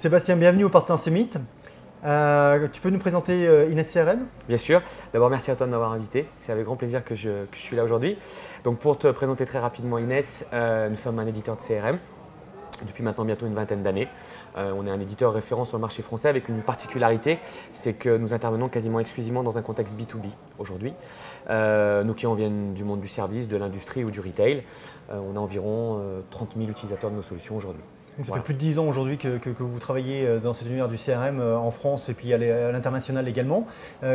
Sébastien, bienvenue au Partner Summit. Tu peux nous présenter Ines CRM? Bien sûr. D'abord, merci à toi de m'avoir invité. C'est avec grand plaisir que je suis là aujourd'hui. Donc, pour te présenter très rapidement Ines, nous sommes un éditeur de CRM depuis maintenant bientôt une vingtaine d'années. On est un éditeur référent sur le marché français avec une particularité, c'est que nous intervenons quasiment exclusivement dans un contexte B2B aujourd'hui. Nos clients viennent du monde du service, de l'industrie ou du retail. On a environ 30 000 utilisateurs de nos solutions aujourd'hui. Ça fait plus de 10 ans aujourd'hui que vous travaillez dans cet univers du CRM en France et puis à l'international également.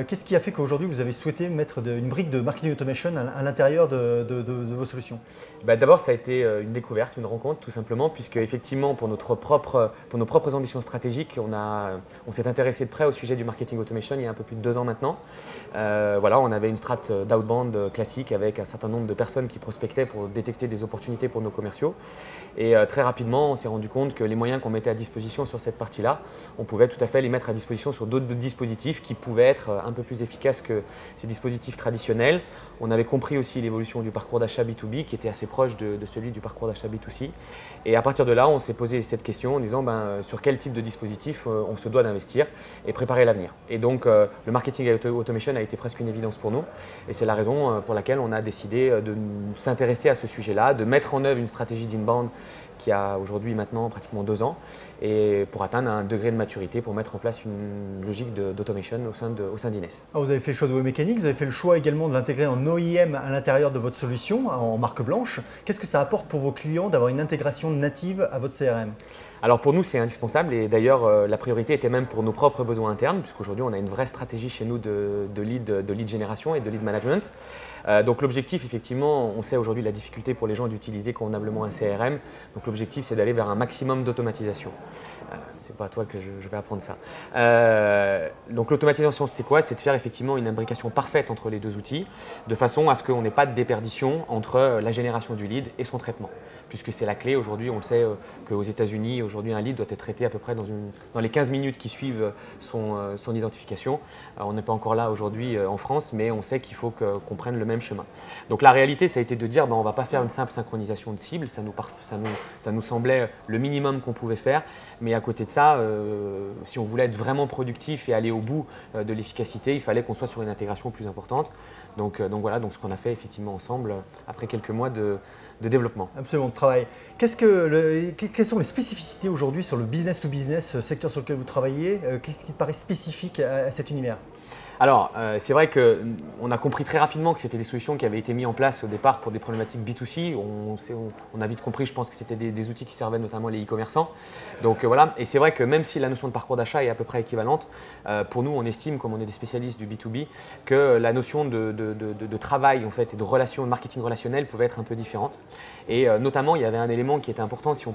Qu'est-ce qui a fait qu'aujourd'hui vous avez souhaité mettre une brique de marketing automation à l'intérieur de vos solutions? D'abord, ça a été une découverte, une rencontre tout simplement, puisque effectivement pour nos propres ambitions stratégiques, on s'est intéressé de près au sujet du marketing automation il y a un peu plus de 2 ans maintenant. On avait une strate d'outbound classique avec un certain nombre de personnes qui prospectaient pour détecter des opportunités pour nos commerciaux. Et très rapidement, on s'est rendu compte que les moyens qu'on mettait à disposition sur cette partie-là, on pouvait tout à fait les mettre à disposition sur d'autres dispositifs qui pouvaient être un peu plus efficaces que ces dispositifs traditionnels. On avait compris aussi l'évolution du parcours d'achat B2B qui était assez proche de celui du parcours d'achat B2C. Et à partir de là, on s'est posé cette question en disant sur quel type de dispositif on se doit d'investir et préparer l'avenir. Et donc le marketing automation a été presque une évidence pour nous. Et c'est la raison pour laquelle on a décidé de s'intéresser à ce sujet-là, de mettre en œuvre une stratégie d'inbound qui a aujourd'hui maintenant pratiquement 2 ans, et pour atteindre un degré de maturité pour mettre en place une logique d'automation au sein d'Ines. Vous avez fait le choix de vos mécaniques, vous avez fait le choix également de l'intégrer en OEM à l'intérieur de votre solution, en marque blanche. Qu'est-ce que ça apporte pour vos clients d'avoir une intégration native à votre CRM? Alors pour nous, c'est indispensable et d'ailleurs la priorité était même pour nos propres besoins internes, puisqu'aujourd'hui on a une vraie stratégie chez nous de lead génération et de lead management. Donc l'objectif, effectivement, on sait aujourd'hui la difficulté pour les gens d'utiliser convenablement un CRM. Donc l'objectif, c'est d'aller vers un maximum d'automatisation. C'est pas à toi que je vais apprendre ça. Donc l'automatisation, c'est quoi? C'est de faire effectivement une imbrication parfaite entre les deux outils, de façon à ce qu'on n'ait pas de déperdition entre la génération du lead et son traitement. Puisque c'est la clé aujourd'hui, on le sait qu'aux États-Unis, aujourd'hui un lead doit être traité à peu près dans les 15 minutes qui suivent son identification. Alors, on n'est pas encore là aujourd'hui en France, mais on sait qu'il faut qu'on prenne le même chemin. Donc la réalité, ça a été de dire on ne va pas faire une simple synchronisation de cibles, ça nous semblait le minimum qu'on pouvait faire, mais à côté de ça, si on voulait être vraiment productif et aller au bout de l'efficacité, il fallait qu'on soit sur une intégration plus importante. Donc voilà, ce qu'on a fait effectivement ensemble après quelques mois de développement. Absolument, de travail. Quelles sont les spécificités aujourd'hui sur le business to business, secteur sur lequel vous travaillez? Qu'est-ce qui paraît spécifique à cet univers? Alors, c'est vrai qu'on a compris très rapidement que c'était des solutions qui avaient été mises en place au départ pour des problématiques B2C. On a vite compris, je pense que c'était des outils qui servaient notamment les e-commerçants. Donc voilà, et c'est vrai que même si la notion de parcours d'achat est à peu près équivalente, pour nous, on estime, comme on est des spécialistes du B2B, que la notion de travail en fait, et de marketing relationnel pouvait être un peu différente. Et notamment, il y avait un élément qui était important si on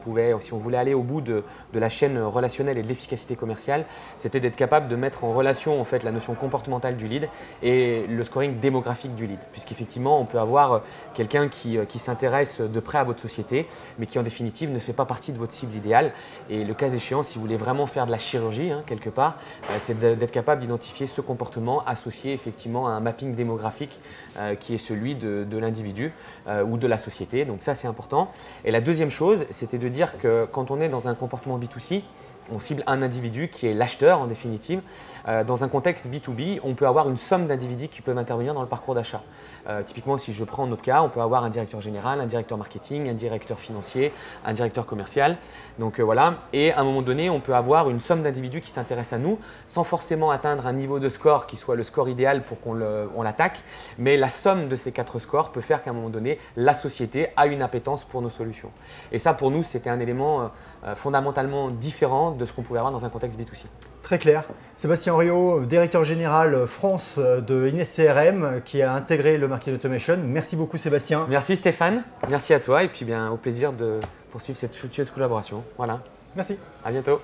voulait aller au bout de la chaîne relationnelle et de l'efficacité commerciale, c'était d'être capable de mettre en relation en fait, la notion comportementale du lead et le scoring démographique du lead. Puisqu'effectivement, on peut avoir quelqu'un qui s'intéresse de près à votre société, mais qui en définitive ne fait pas partie de votre cible idéale. Et le cas échéant, si vous voulez vraiment faire de la chirurgie, quelque part, c'est d'être capable d'identifier ce comportement associé effectivement à un mapping démographique qui est celui de l'individu ou de la société. Donc ça, c'est important. Et la deuxième chose, c'était de dire que quand on est dans un comportement B2C, on cible un individu qui est l'acheteur en définitive. Dans un contexte B2B, on peut avoir une somme d'individus qui peuvent intervenir dans le parcours d'achat. Typiquement, si je prends notre cas, on peut avoir un directeur général, un directeur marketing, un directeur financier, un directeur commercial. Donc voilà, et à un moment donné, on peut avoir une somme d'individus qui s'intéressent à nous sans forcément atteindre un niveau de score qui soit le score idéal pour qu'on l'attaque. Mais la somme de ces 4 scores peut faire qu'à un moment donné, la société a une appétence pour nos solutions. Et ça, pour nous, c'était un élément fondamentalement différent de ce qu'on pouvait avoir dans un contexte B2C. Très clair. Sébastien Henriot, directeur général France de Ines CRM, qui a intégré le marketing automation. Merci beaucoup Sébastien. Merci Stéphane, merci à toi et puis bien au plaisir de poursuivre cette fructueuse collaboration. Voilà. Merci. À bientôt.